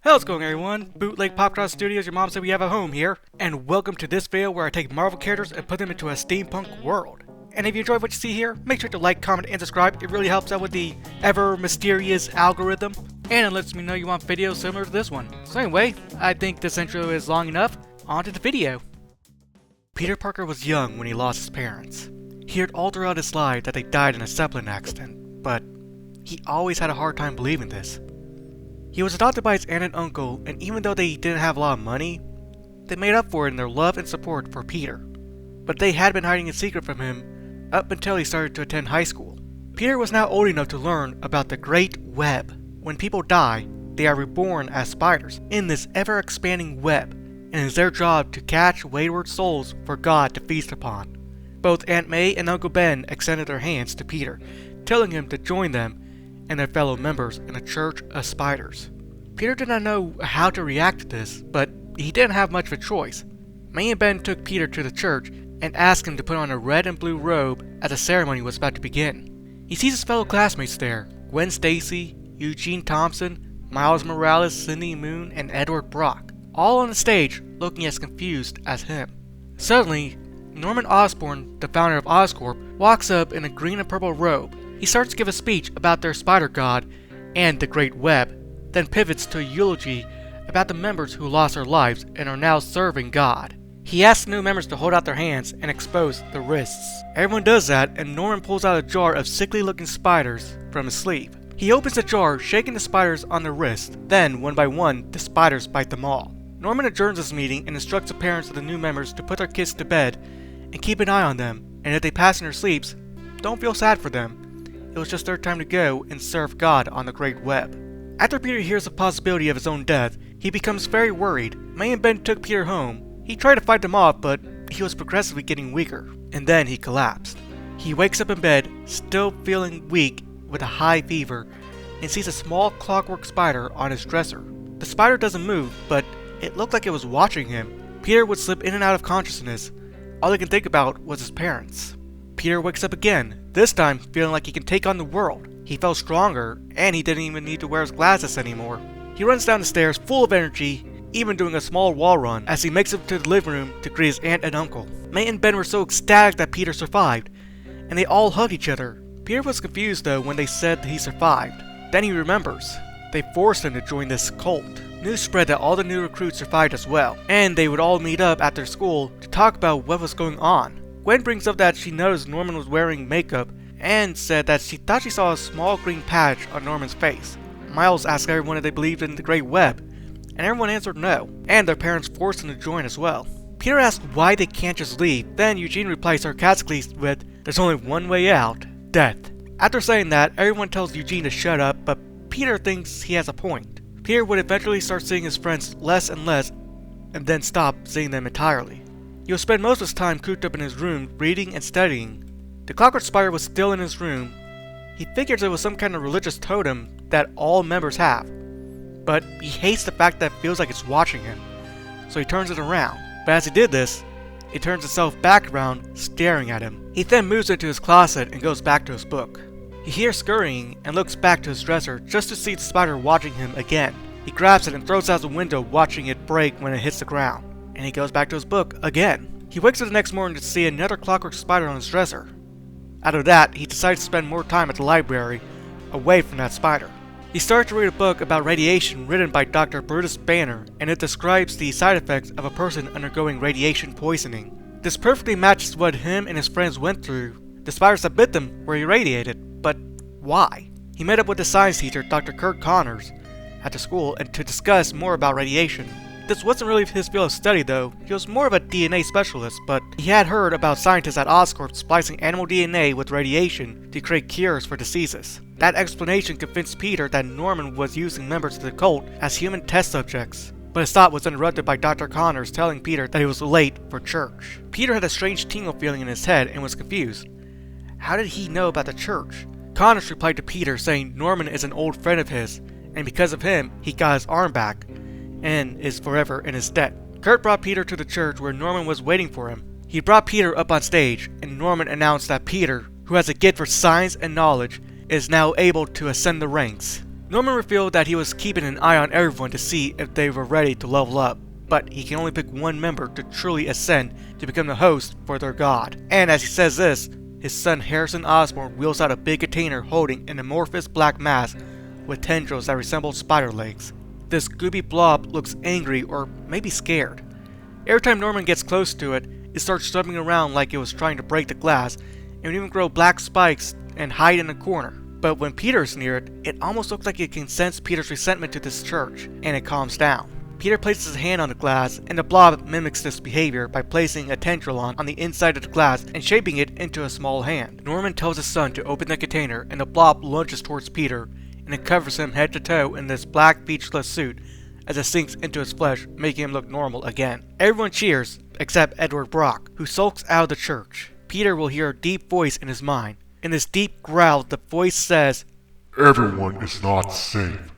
How's it going, everyone? Bootleg Popcross Studios, your mom said we have a home here. And welcome to this video where I take Marvel characters and put them into a steampunk world. And if you enjoyed what you see here, make sure to like, comment, and subscribe. It really helps out with the ever mysterious algorithm. And it lets me know you want videos similar to this one. So anyway, I think this intro is long enough. On to the video. Peter Parker was young when he lost his parents. He heard all throughout his life that they died in a Zeppelin accident, but he always had a hard time believing this. He was adopted by his aunt and uncle, and even though they didn't have a lot of money, they made up for it in their love and support for Peter. But they had been hiding a secret from him up until he started to attend high school. Peter was now old enough to learn about the Great Web. When people die, they are reborn as spiders in this ever-expanding web, and it is their job to catch wayward souls for God to feast upon. Both Aunt May and Uncle Ben extended their hands to Peter, telling him to join them and their fellow members in a church of spiders. Peter did not know how to react to this, but he didn't have much of a choice. May and Ben took Peter to the church and asked him to put on a red and blue robe as the ceremony was about to begin. He sees his fellow classmates there: Gwen Stacy, Eugene Thompson, Miles Morales, Cindy Moon, and Edward Brock, all on the stage looking as confused as him. Suddenly, Norman Osborn, the founder of Oscorp, walks up in a green and purple robe. He starts to give a speech about their spider god and the Great Web, then pivots to a eulogy about the members who lost their lives and are now serving God. He asks the new members to hold out their hands and expose their wrists. Everyone does that, and Norman pulls out a jar of sickly looking spiders from his sleeve. He opens the jar, shaking the spiders on their wrist. Then, one by one, the spiders bite them all. Norman adjourns this meeting and instructs the parents of the new members to put their kids to bed and keep an eye on them, and if they pass in their sleeps, don't feel sad for them. It was just their time to go and serve God on the Great Web. After Peter hears the possibility of his own death, he becomes very worried. May and Ben took Peter home. He tried to fight them off, but he was progressively getting weaker, and then he collapsed. He wakes up in bed, still feeling weak with a high fever, and sees a small clockwork spider on his dresser. The spider doesn't move, but it looked like it was watching him. Peter would slip in and out of consciousness. All he could think about was his parents. Peter wakes up again, this time feeling like he can take on the world. He felt stronger, and he didn't even need to wear his glasses anymore. He runs down the stairs full of energy, even doing a small wall run as he makes it to the living room to greet his aunt and uncle. May and Ben were so ecstatic that Peter survived, and they all hug each other. Peter was confused though when they said that he survived. Then he remembers. They forced him to join this cult. News spread that all the new recruits survived as well, and they would all meet up after school to talk about what was going on. Gwen brings up that she noticed Norman was wearing makeup and said that she thought she saw a small green patch on Norman's face. Miles asked everyone if they believed in the Great Web, and everyone answered no, and their parents forced them to join as well. Peter asks why they can't just leave, then Eugene replies sarcastically with, "There's only one way out, death." After saying that, everyone tells Eugene to shut up, but Peter thinks he has a point. Peter would eventually start seeing his friends less and less, and then stop seeing them entirely. He would spend most of his time cooped up in his room, reading and studying. The clockwork spider was still in his room. He figures it was some kind of religious totem that all members have, but he hates the fact that it feels like it's watching him, so he turns it around. But as he did this, it turns itself back around, staring at him. He then moves into his closet and goes back to his book. He hears scurrying and looks back to his dresser just to see the spider watching him again. He grabs it and throws it out the window, watching it break when it hits the ground. And he goes back to his book again. He wakes up the next morning to see another clockwork spider on his dresser. After that, he decides to spend more time at the library, away from that spider. He starts to read a book about radiation written by Dr. Brutus Banner, and it describes the side effects of a person undergoing radiation poisoning. This perfectly matches what him and his friends went through. The spiders that bit them were irradiated, but why? He met up with the science teacher, Dr. Kurt Connors, at the school and to discuss more about radiation. This wasn't really his field of study though. He was more of a DNA specialist, but he had heard about scientists at Oscorp splicing animal DNA with radiation to create cures for diseases. That explanation convinced Peter that Norman was using members of the cult as human test subjects. But his thought was interrupted by Dr. Connors telling Peter that he was late for church. Peter had a strange tingle feeling in his head and was confused. How did he know about the church? Connors replied to Peter saying Norman is an old friend of his, and because of him, he got his arm back and is forever in his debt. Kurt brought Peter to the church where Norman was waiting for him. He brought Peter up on stage, and Norman announced that Peter, who has a gift for science and knowledge, is now able to ascend the ranks. Norman revealed that he was keeping an eye on everyone to see if they were ready to level up, but he can only pick one member to truly ascend to become the host for their god. And as he says this, his son Harrison Osborn wheels out a big container holding an amorphous black mass with tendrils that resemble spider legs. This gooby blob looks angry or maybe scared. Every time Norman gets close to it, it starts swimming around like it was trying to break the glass, and would even grow black spikes and hide in a corner. But when Peter is near it, it almost looks like it can sense Peter's resentment to this church, and it calms down. Peter places his hand on the glass, and the blob mimics this behavior by placing a tendril on the inside of the glass and shaping it into a small hand. Norman tells his son to open the container, and the blob lunges towards Peter, and it covers him head to toe in this black featureless suit as it sinks into his flesh, making him look normal again. Everyone cheers, except Edward Brock, who sulks out of the church. Peter will hear a deep voice in his mind. In this deep growl, the voice says, "Everyone is not safe."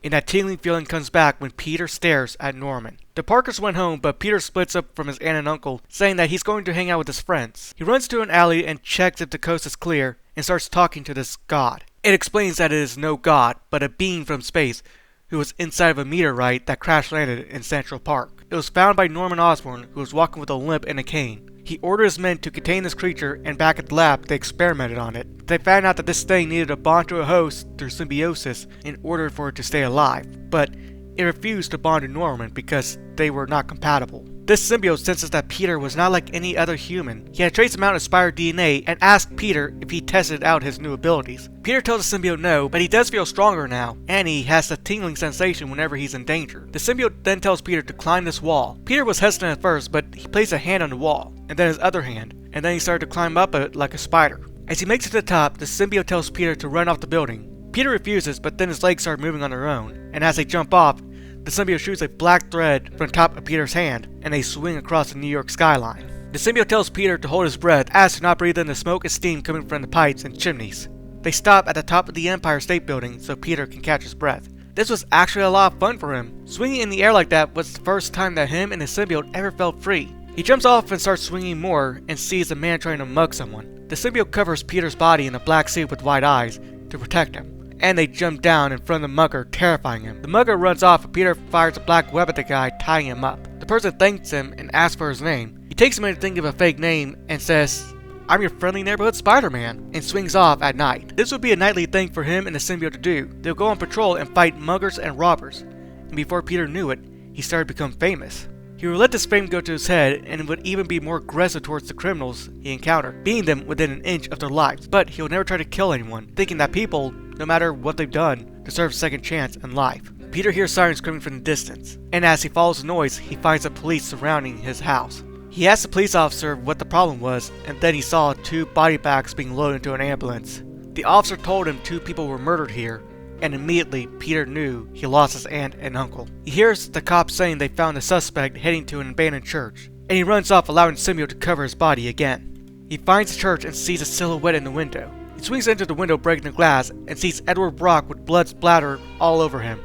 And that tingling feeling comes back when Peter stares at Norman. The Parkers went home, but Peter splits up from his aunt and uncle, saying that he's going to hang out with his friends. He runs to an alley and checks if the coast is clear, and starts talking to this god. It explains that it is no god, but a being from space, who was inside of a meteorite that crash landed in Central Park. It was found by Norman Osborn, who was walking with a limp and a cane. He ordered his men to contain this creature, and back at the lab, they experimented on it. They found out that this thing needed to bond to a host through symbiosis in order for it to stay alive, but it refused to bond to Norman because they were not compatible. This symbiote senses that Peter was not like any other human. He had a trace amount of Spire DNA and asked Peter if he tested out his new abilities. Peter tells the symbiote no, but he does feel stronger now, and he has a tingling sensation whenever he's in danger. The symbiote then tells Peter to climb this wall. Peter was hesitant at first, but he placed a hand on the wall, and then his other hand, and then he started to climb up it like a spider. As he makes it to the top, the symbiote tells Peter to run off the building. Peter refuses, but then his legs start moving on their own, and as they jump off, the symbiote shoots a black thread from the top of Peter's hand, and they swing across the New York skyline. The symbiote tells Peter to hold his breath, asks to not breathe in the smoke and steam coming from the pipes and chimneys. They stop at the top of the Empire State Building so Peter can catch his breath. This was actually a lot of fun for him. Swinging in the air like that was the first time that him and his symbiote ever felt free. He jumps off and starts swinging more and sees a man trying to mug someone. The symbiote covers Peter's body in a black suit with wide eyes to protect him, and they jump down in front of the mugger, terrifying him. The mugger runs off and Peter fires a black web at the guy, tying him up. The person thanks him and asks for his name. He takes a minute to think of a fake name and says, "I'm your friendly neighborhood Spider-Man," and swings off at night. This would be a nightly thing for him and the symbiote to do. They'll go on patrol and fight muggers and robbers. And before Peter knew it, he started to become famous. He would let this fame go to his head and would even be more aggressive towards the criminals he encountered, beating them within an inch of their lives. But he would never try to kill anyone, thinking that people, no matter what they've done, deserve a second chance in life. Peter hears sirens coming from the distance, and as he follows the noise, he finds the police surrounding his house. He asked the police officer what the problem was, and then he saw 2 body bags being loaded into an ambulance. The officer told him 2 people were murdered here, and immediately Peter knew he lost his aunt and uncle. He hears the cops saying they found the suspect heading to an abandoned church, and he runs off, allowing the symbiote to cover his body again. He finds the church and sees a silhouette in the window. He swings into the window, breaking the glass, and sees Edward Brock with blood splattered all over him.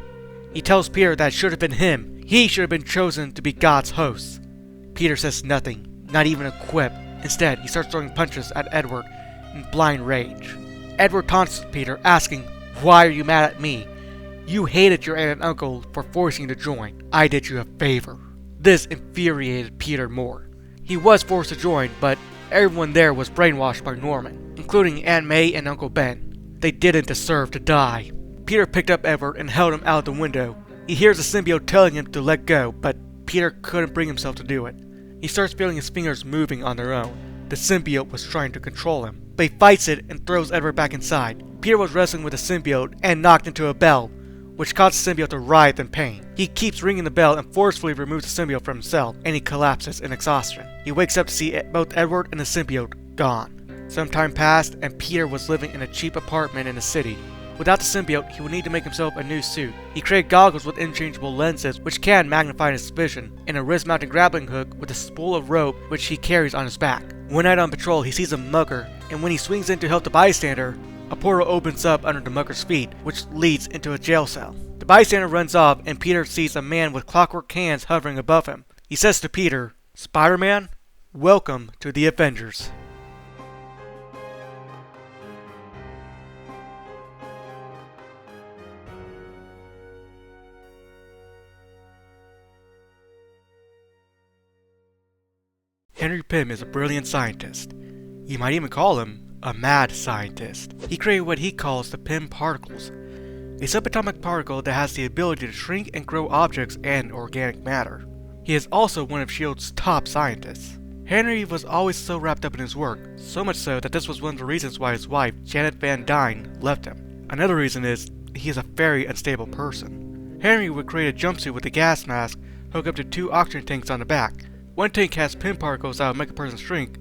He tells Peter that it should have been him. He should have been chosen to be God's host. Peter says nothing, not even a quip. Instead, he starts throwing punches at Edward in blind rage. Edward taunts Peter, asking, "Why are you mad at me? You hated your aunt and uncle for forcing you to join. I did you a favor." This infuriated Peter more. He was forced to join, but everyone there was brainwashed by Norman, including Aunt May and Uncle Ben. They didn't deserve to die. Peter picked up Edward and held him out the window. He hears the symbiote telling him to let go, but Peter couldn't bring himself to do it. He starts feeling his fingers moving on their own. The symbiote was trying to control him, but he fights it and throws Edward back inside. Peter was wrestling with the symbiote and knocked into a bell, which caused the symbiote to writhe in pain. He keeps ringing the bell and forcefully removes the symbiote from himself, and he collapses in exhaustion. He wakes up to see both Edward and the symbiote gone. Some time passed, and Peter was living in a cheap apartment in the city. Without the symbiote, he would need to make himself a new suit. He created goggles with interchangeable lenses, which can magnify his vision, and a wrist-mounted grappling hook with a spool of rope which he carries on his back. One night on patrol, he sees a mugger, and when he swings in to help the bystander, a portal opens up under the mugger's feet, which leads into a jail cell. The bystander runs off, and Peter sees a man with clockwork hands hovering above him. He says to Peter, "Spider-Man, welcome to the Avengers." Henry Pym is a brilliant scientist. You might even call him a mad scientist. He created what he calls the Pym particles, a subatomic particle that has the ability to shrink and grow objects and organic matter. He is also one of S.H.I.E.L.D's top scientists. Henry was always so wrapped up in his work, so much so that this was one of the reasons why his wife, Janet Van Dyne, left him. Another reason is he is a very unstable person. Henry would create a jumpsuit with a gas mask hooked up to 2 oxygen tanks on the back. One tank has Pym particles that will make a person shrink,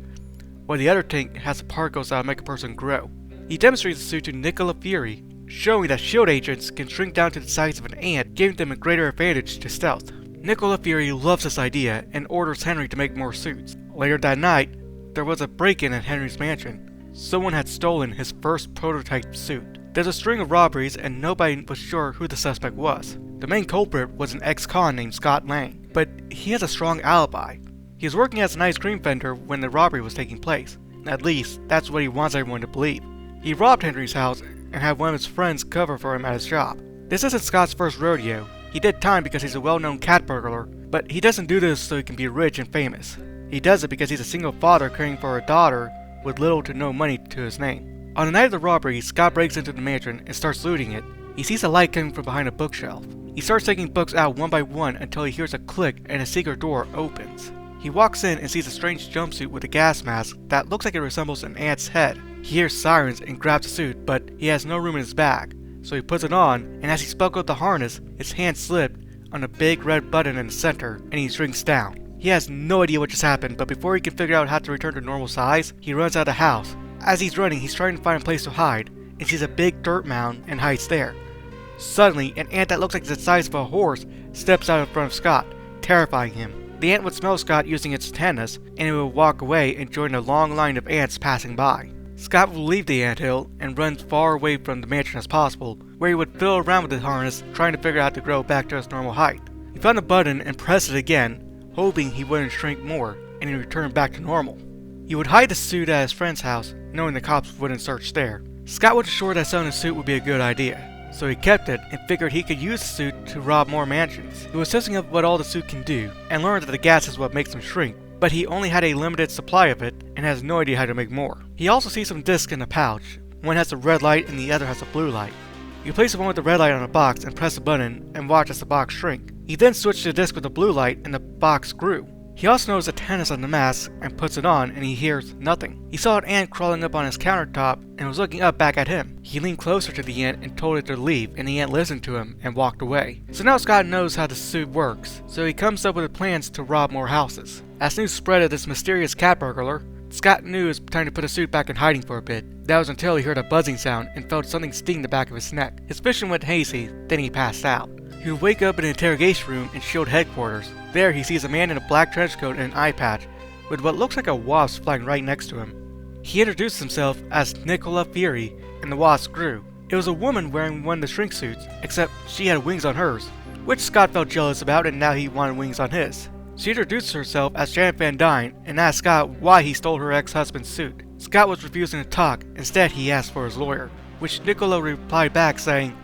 while the other tank has the particles that will make a person grow. He demonstrates the suit to Nicola Fury, showing that S.H.I.E.L.D. agents can shrink down to the size of an ant, giving them a greater advantage to stealth. Nicola Fury loves this idea and orders Henry to make more suits. Later that night, there was a break-in at Henry's mansion. Someone had stolen his first prototype suit. There's a string of robberies and nobody was sure who the suspect was. The main culprit was an ex-con named Scott Lang, but he has a strong alibi. He was working as an ice cream vendor when the robbery was taking place. At least, that's what he wants everyone to believe. He robbed Henry's house and had one of his friends cover for him at his shop. This isn't Scott's first rodeo. He did time because he's a well-known cat burglar, but he doesn't do this so he can be rich and famous. He does it because he's a single father caring for a daughter with little to no money to his name. On the night of the robbery, Scott breaks into the mansion and starts looting it. He sees a light coming from behind a bookshelf. He starts taking books out one by one until he hears a click and a secret door opens. He walks in and sees a strange jumpsuit with a gas mask that looks like it resembles an ant's head. He hears sirens and grabs the suit, but he has no room in his bag. So he puts it on, and as he buckled the harness, his hand slipped on a big red button in the center, and he shrinks down. He has no idea what just happened, but before he can figure out how to return to normal size, he runs out of the house. As he's running, he's trying to find a place to hide, and sees a big dirt mound and hides there. Suddenly, an ant that looks like the size of a horse steps out in front of Scott, terrifying him. The ant would smell Scott using its antennas, and it would walk away and join a long line of ants passing by. Scott will leave the anthill and run far away from the mansion as possible, where he would fiddle around with the harness, trying to figure out how to grow back to his normal height. He found a button and pressed it again, hoping he wouldn't shrink more, and he returned back to normal. He would hide the suit at his friend's house, knowing the cops wouldn't search there. Scott was sure that selling the suit would be a good idea, so he kept it and figured he could use the suit to rob more mansions. He was testing up what all the suit can do, and learned that the gas is what makes him shrink, but he only had a limited supply of it and has no idea how to make more. He also sees some discs in the pouch. One has a red light and the other has a blue light. You place the one with the red light on a box and press the button and watch as the box shrink. He then switched to the disc with the blue light and the box grew. He also noticed antennas on the mask and puts it on and he hears nothing. He saw an ant crawling up on his countertop and was looking up back at him. He leaned closer to the ant and told it to leave, and the ant listened to him and walked away. So now Scott knows how the suit works, so he comes up with plans to rob more houses. As news spread of this mysterious cat burglar, Scott knew it was time to put his suit back in hiding for a bit. That was until he heard a buzzing sound and felt something sting the back of his neck. His vision went hazy, then he passed out. He would wake up in an interrogation room in S.H.I.E.L.D. headquarters. There he sees a man in a black trench coat and an eye patch, with what looks like a wasp flying right next to him. He introduced himself as Nicola Fury, and the wasp grew. It was a woman wearing one of the shrink suits, except she had wings on hers, which Scott felt jealous about, and now he wanted wings on his. She introduced herself as Janet Van Dyne and asked Scott why he stole her ex-husband's suit. Scott was refusing to talk. Instead, he asked for his lawyer, which Nicola replied back saying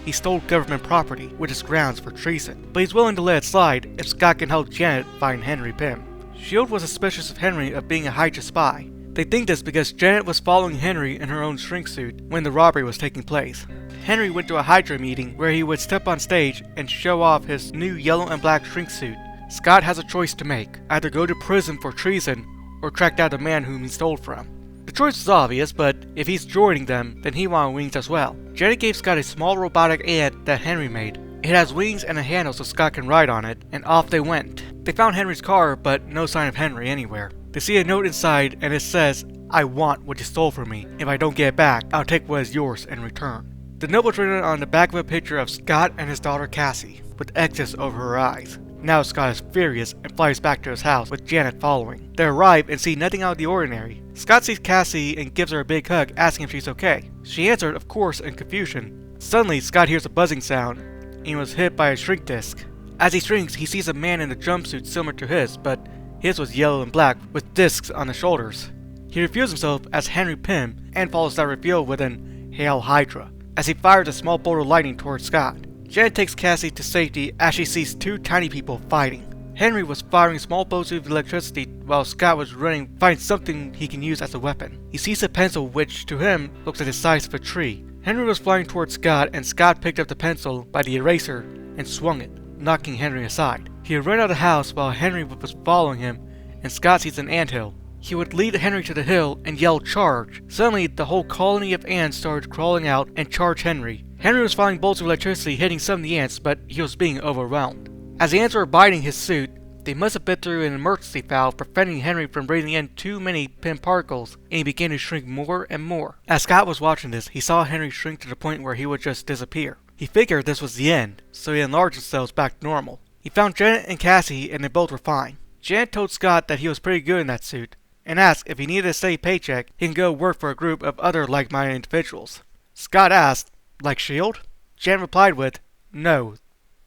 he stole government property, which is grounds for treason, but he's willing to let it slide if Scott can help Janet find Henry Pym. S.H.I.E.L.D. was suspicious of Henry of being a Hydra spy. They think this because Janet was following Henry in her own shrink suit when the robbery was taking place. Henry went to a Hydra meeting where he would step on stage and show off his new yellow and black shrink suit. Scott has a choice to make, either go to prison for treason or track down the man whom he stole from. The choice is obvious, but if he's joining them, then he wanted wings as well. Janet gave Scott a small robotic ant that Henry made. It has wings and a handle so Scott can ride on it, and off they went. They found Henry's car, but no sign of Henry anywhere. They see a note inside, and it says, "I want what you stole from me. If I don't get it back, I'll take what is yours in return." The note was written on the back of a picture of Scott and his daughter Cassie, with X's over her eyes. Now Scott is furious and flies back to his house with Janet following. They arrive and see nothing out of the ordinary. Scott sees Cassie and gives her a big hug, asking if she's okay. She answered, of course, in confusion. Suddenly, Scott hears a buzzing sound and he was hit by a shrink disc. As he shrinks, he sees a man in a jumpsuit similar to his, but his was yellow and black with discs on the shoulders. He reveals himself as Henry Pym and follows that reveal with an "Hail Hydra" as he fires a small bolt of lightning towards Scott. Janet takes Cassie to safety as she sees two tiny people fighting. Henry was firing small bolts of electricity while Scott was running to find something he can use as a weapon. He sees a pencil which, to him, looks like the size of a tree. Henry was flying towards Scott, and Scott picked up the pencil by the eraser and swung it, knocking Henry aside. He had run out of the house while Henry was following him, and Scott sees an anthill. He would lead Henry to the hill and yell charge. Suddenly, the whole colony of ants started crawling out and charged Henry. Henry was firing bolts of electricity hitting some of the ants, but he was being overwhelmed. As the ants were biting his suit, they must have bit through an emergency valve, preventing Henry from breathing in too many pin particles, and he began to shrink more and more. As Scott was watching this, he saw Henry shrink to the point where he would just disappear. He figured this was the end, so he enlarged himself back to normal. He found Janet and Cassie, and they both were fine. Janet told Scott that he was pretty good in that suit, and asked if he needed a steady paycheck, he can go work for a group of other like-minded individuals. Scott asked, like S.H.I.E.L.D.? Janet replied with, no,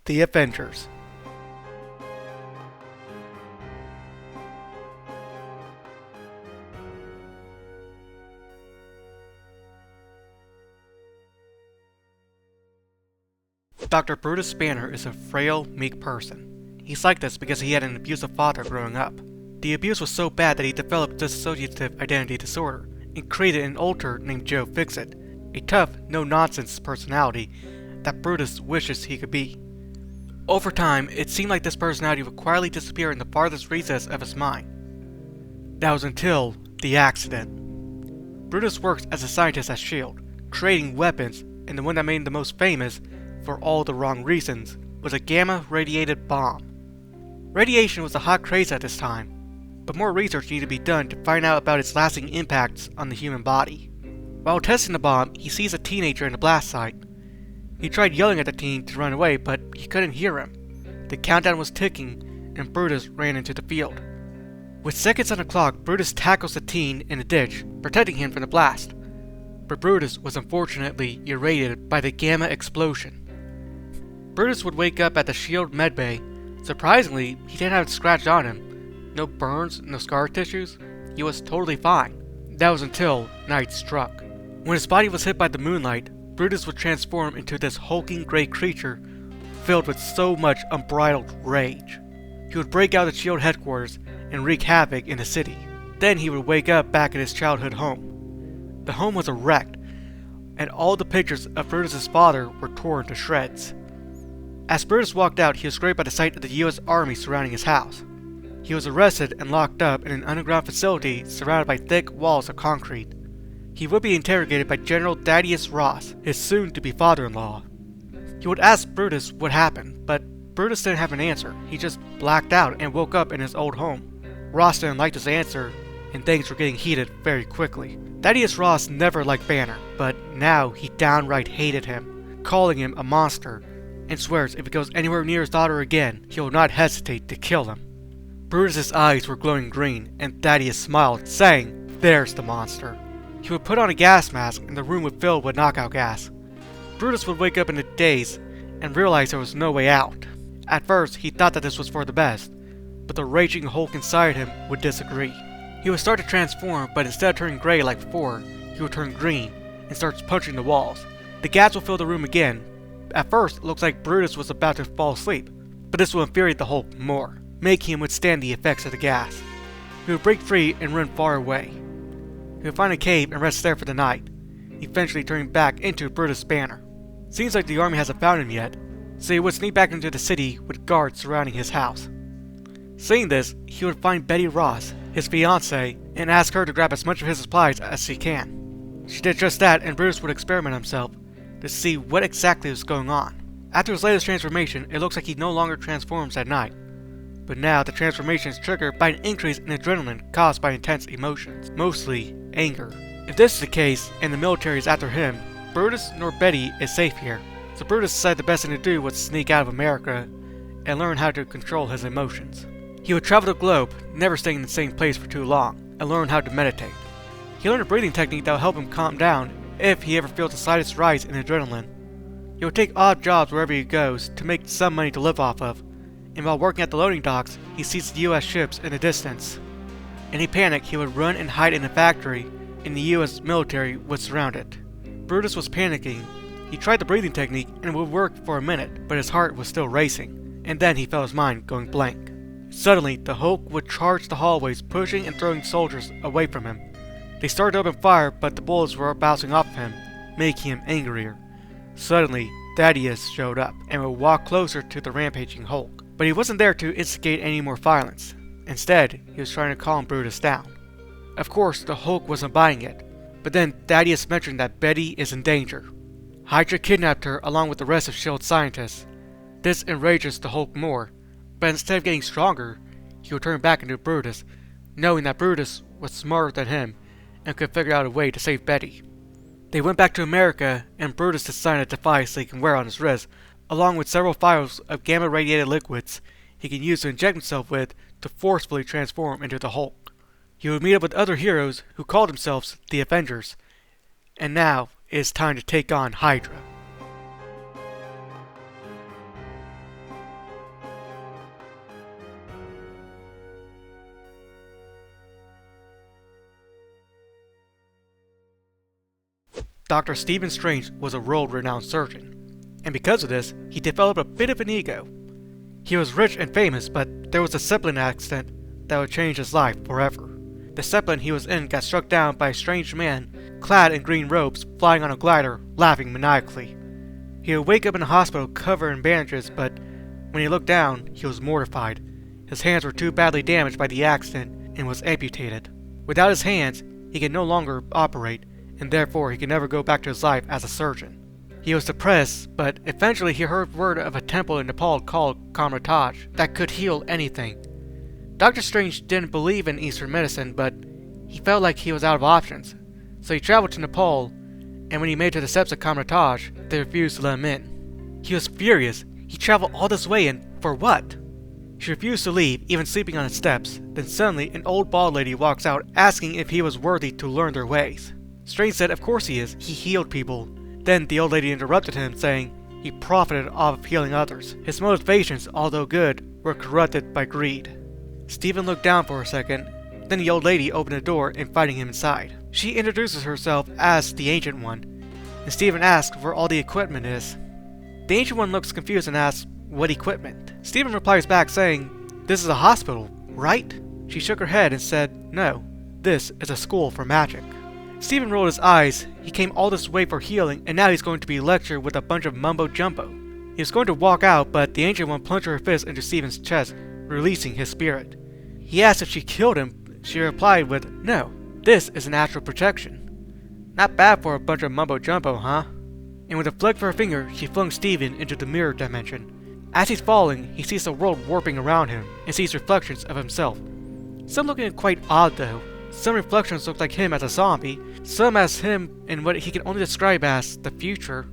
the Avengers. Dr. Brutus Banner is a frail, meek person. He's like this because he had an abusive father growing up. The abuse was so bad that he developed dissociative identity disorder and created an alter named Joe Fixit, a tough, no-nonsense personality that Brutus wishes he could be. Over time, it seemed like this personality would quietly disappear in the farthest recess of his mind. That was until the accident. Brutus works as a scientist at S.H.I.E.L.D., creating weapons, and the one that made him the most famous, for all the wrong reasons, was a gamma-radiated bomb. Radiation was a hot craze at this time, but more research needed to be done to find out about its lasting impacts on the human body. While testing the bomb, he sees a teenager in the blast site. He tried yelling at the teen to run away, but he couldn't hear him. The countdown was ticking, and Brutus ran into the field. With seconds on the clock, Brutus tackles the teen in a ditch, protecting him from the blast. But Brutus was unfortunately irradiated by the gamma explosion. Brutus would wake up at the S.H.I.E.L.D. medbay. Surprisingly, he didn't have it scratched on him. No burns, no scar tissues. He was totally fine. That was until night struck. When his body was hit by the moonlight, Brutus would transform into this hulking gray creature filled with so much unbridled rage. He would break out of S.H.I.E.L.D. headquarters and wreak havoc in the city. Then he would wake up back in his childhood home. The home was a wreck, and all the pictures of Brutus' father were torn to shreds. As Brutus walked out, he was greeted by the sight of the U.S. Army surrounding his house. He was arrested and locked up in an underground facility surrounded by thick walls of concrete. He would be interrogated by General Thaddeus Ross, his soon-to-be father-in-law. He would ask Brutus what happened, but Brutus didn't have an answer. He just blacked out and woke up in his old home. Ross didn't like his answer, and things were getting heated very quickly. Thaddeus Ross never liked Banner, but now he downright hated him, calling him a monster, and swears if he goes anywhere near his daughter again, he will not hesitate to kill him. Brutus' eyes were glowing green, and Thaddeus smiled, saying, "There's the monster." He would put on a gas mask, and the room would fill with knockout gas. Brutus would wake up in a daze, and realize there was no way out. At first, he thought that this was for the best, but the raging Hulk inside him would disagree. He would start to transform, but instead of turning gray like before, he would turn green, and starts punching the walls. The gas will fill the room again. At first, it looks like Brutus was about to fall asleep, but this will infuriate the Hulk more, making him withstand the effects of the gas. He would break free and run far away. He would find a cave and rest there for the night, eventually turning back into Brutus Banner. Seems like the army hasn't found him yet, so he would sneak back into the city with guards surrounding his house. Seeing this, he would find Betty Ross, his fiancée, and ask her to grab as much of his supplies as she can. She did just that, and Brutus would experiment himself to see what exactly was going on. After his latest transformation, it looks like he no longer transforms at night. But now the transformation is triggered by an increase in adrenaline caused by intense emotions, mostly anger. If this is the case, and the military is after him, Brutus nor Betty is safe here. So Brutus decided the best thing to do was sneak out of America and learn how to control his emotions. He would travel the globe, never staying in the same place for too long, and learn how to meditate. He learned a breathing technique that will help him calm down if he ever feels the slightest rise in adrenaline. He would take odd jobs wherever he goes to make some money to live off of, and while working at the loading docks, he sees the US ships in the distance. In a panic, he would run and hide in a factory, and the US military would surround it. Brutus was panicking. He tried the breathing technique and it would work for a minute, but his heart was still racing, and then he felt his mind going blank. Suddenly, the Hulk would charge the hallways, pushing and throwing soldiers away from him. They started to open fire, but the bullets were bouncing off him, making him angrier. Suddenly, Thaddeus showed up and would walk closer to the rampaging Hulk. But he wasn't there to instigate any more violence. Instead, he was trying to calm Brutus down. Of course, the Hulk wasn't buying it, but then Thaddeus mentioned that Betty is in danger. Hydra kidnapped her along with the rest of S.H.I.E.L.D. scientists. This enrages the Hulk more, but instead of getting stronger, he would turn back into Brutus, knowing that Brutus was smarter than him and could figure out a way to save Betty. They went back to America, and Brutus designed a device he can wear on his wrist, along with several vials of gamma-radiated liquids he can use to inject himself with to forcefully transform into the Hulk. He would meet up with other heroes who called themselves the Avengers, and now it is time to take on Hydra. Dr. Stephen Strange was a world-renowned surgeon, and because of this, he developed a bit of an ego. He was rich and famous, but there was a Zeppelin accident that would change his life forever. The Zeppelin he was in got struck down by a strange man, clad in green robes, flying on a glider, laughing maniacally. He would wake up in a hospital covered in bandages, but when he looked down, he was mortified. His hands were too badly damaged by the accident and was amputated. Without his hands, he could no longer operate, and therefore he could never go back to his life as a surgeon. He was depressed, but eventually he heard word of a temple in Nepal called Kamrataj that could heal anything. Dr. Strange didn't believe in Eastern medicine, but he felt like he was out of options, so he traveled to Nepal, and when he made it to the steps of Kamrataj, they refused to let him in. He was furious. He traveled all this way, and for what? He refused to leave, even sleeping on the steps. Then suddenly, an old bald lady walks out, asking if he was worthy to learn their ways. Strange said of course he is, he healed people. Then the old lady interrupted him, saying he profited off of healing others. His motivations, although good, were corrupted by greed. Stephen looked down for a second, then the old lady opened the door, inviting him inside. She introduces herself as the Ancient One, and Stephen asks where all the equipment is. The Ancient One looks confused and asks, what equipment? Stephen replies back saying, this is a hospital, right? She shook her head and said, no, this is a school for magic. Stephen rolled his eyes. He came all this way for healing, and now he's going to be lectured with a bunch of mumbo-jumbo. He was going to walk out, but the Ancient One plunged her fist into Stephen's chest, releasing his spirit. He asked if she killed him. She replied with, no, this is an astral projection. Not bad for a bunch of mumbo-jumbo, huh? And with a flick of her finger, she flung Stephen into the mirror dimension. As he's falling, he sees the world warping around him, and sees reflections of himself. Some looking quite odd though. Some reflections look like him as a zombie, some as him in what he can only describe as the future,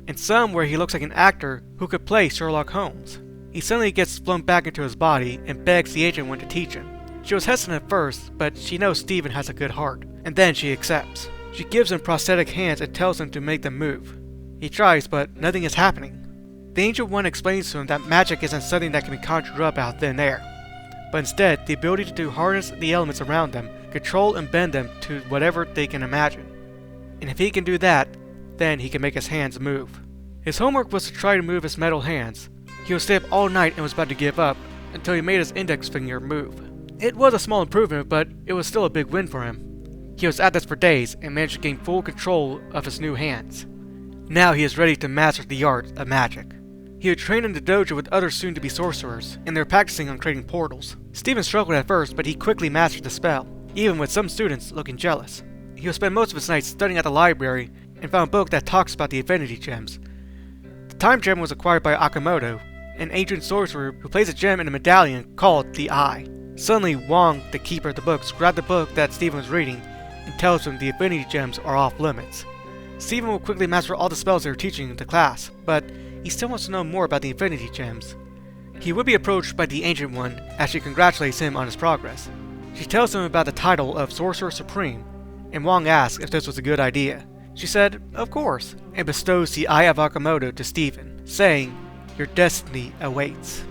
and some where he looks like an actor who could play Sherlock Holmes. He suddenly gets flown back into his body and begs the Ancient One to teach him. She was hesitant at first, but she knows Stephen has a good heart, and then she accepts. She gives him prosthetic hands and tells him to make them move. He tries, but nothing is happening. The Ancient One explains to him that magic isn't something that can be conjured up out of thin air, but instead the ability to harness the elements around them, control and bend them to whatever they can imagine. And if he can do that, then he can make his hands move. His homework was to try to move his metal hands. He would stay up all night and was about to give up, until he made his index finger move. It was a small improvement, but it was still a big win for him. He was at this for days, and managed to gain full control of his new hands. Now he is ready to master the art of magic. He would train in the dojo with other soon-to-be sorcerers, and they were practicing on creating portals. Stephen struggled at first, but he quickly mastered the spell, even with some students looking jealous. He would spend most of his nights studying at the library, and found a book that talks about the Infinity Gems. The Time Gem was acquired by Akamoto, an ancient sorcerer who placed a gem in a medallion called the Eye. Suddenly, Wong, the keeper of the books, grabbed the book that Stephen was reading, and tells him the Infinity Gems are off limits. Stephen will quickly master all the spells they were teaching in the class, but he still wants to know more about the Infinity Gems. He would be approached by the Ancient One as she congratulates him on his progress. She tells him about the title of Sorcerer Supreme, and Wong asks if this was a good idea. She said, of course, and bestows the Eye of Akamoto to Stephen, saying, your destiny awaits.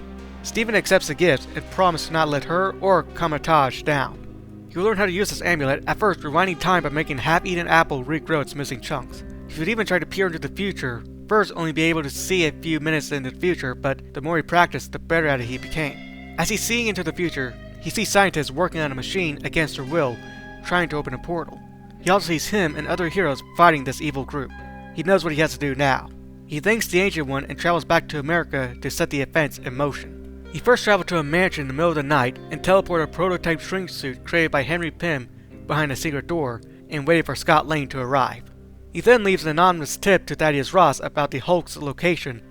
Stephen accepts the gift and promises to not let her or Kamrataj down. He will learn how to use this amulet, at first rewinding time by making a half-eaten apple regrow its missing chunks. He would even try to peer into the future, first only be able to see a few minutes into the future, but the more he practiced, the better at it he became. As he's seeing into the future, he sees scientists working on a machine against their will, trying to open a portal. He also sees him and other heroes fighting this evil group. He knows what he has to do now. He thanks the Ancient One and travels back to America to set the events in motion. He first traveled to a mansion in the middle of the night and teleported a prototype shrink suit created by Henry Pym behind a secret door and waited for Scott Lang to arrive. He then leaves an anonymous tip to Thaddeus Ross about the Hulk's location,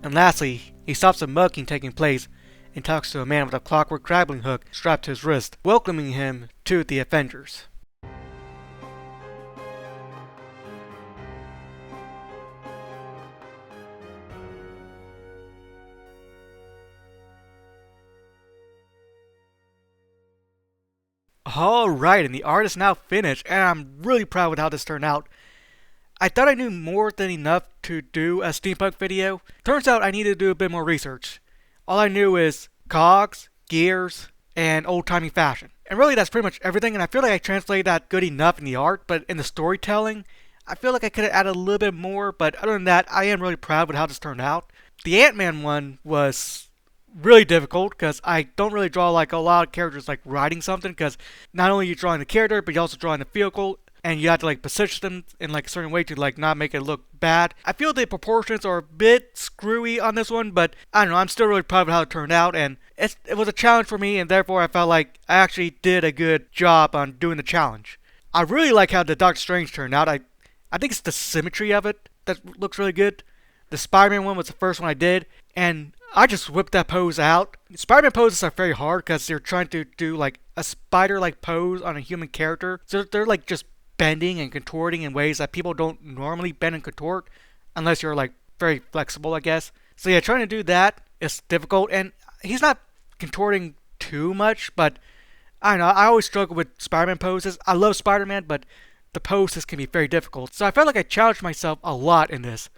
and lastly, he stops a mugging taking place and talks to a man with a clockwork grappling hook strapped to his wrist, welcoming him to the Avengers. Alright, and the art is now finished, and I'm really proud with how this turned out. I thought I knew more than enough to do a steampunk video. Turns out I needed to do a bit more research. All I knew is cogs, gears, and old-timey fashion. And really that's pretty much everything, and I feel like I translated that good enough in the art, but in the storytelling, I feel like I could have added a little bit more, but other than that, I am really proud with how this turned out. The Ant-Man one was really difficult because I don't really draw like a lot of characters like riding something, because not only are you drawing the character, but you're also drawing the vehicle, and you have to like position them in like a certain way to like not make it look bad. I feel the proportions are a bit screwy on this one, but I don't know, I'm still really proud of how it turned out, and it was a challenge for me, and therefore I felt like I actually did a good job on doing the challenge. I really like how the Doctor Strange turned out. I think it's the symmetry of it that looks really good. The Spider-Man one was the first one I did, and I just whipped that pose out. Spider-Man poses are very hard because they're trying to do like a spider-like pose on a human character. So they're like just bending and contorting in ways that people don't normally bend and contort unless you're like very flexible, I guess. So yeah, trying to do that is difficult, and he's not contorting too much, but I don't know, I always struggle with Spider-Man poses. I love Spider-Man, but the poses can be very difficult. So I felt like I challenged myself a lot in this,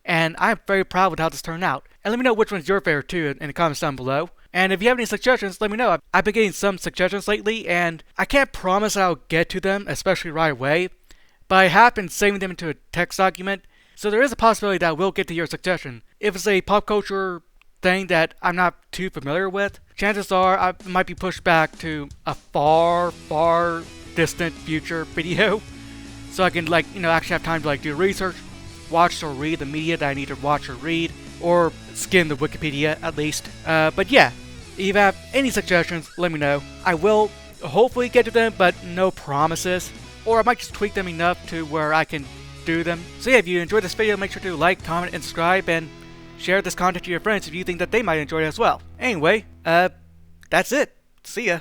and I'm very proud with how this turned out. And let me know which one's your favorite too in the comments down below. And if you have any suggestions, let me know. I've been getting some suggestions lately, and I can't promise I'll get to them, especially right away, but I have been saving them into a text document, so there is a possibility that I will get to your suggestion. If it's a pop culture thing that I'm not too familiar with, chances are I might be pushed back to a far, far distant future video, so I can actually have time to do research, watch or read the media that I need to watch or read, or skim the Wikipedia at least. But yeah, if you have any suggestions, let me know. I will hopefully get to them, but no promises. Or I might just tweak them enough to where I can do them. So yeah, if you enjoyed this video, make sure to like, comment, and subscribe, and share this content to your friends if you think that they might enjoy it as well. Anyway, that's it. See ya.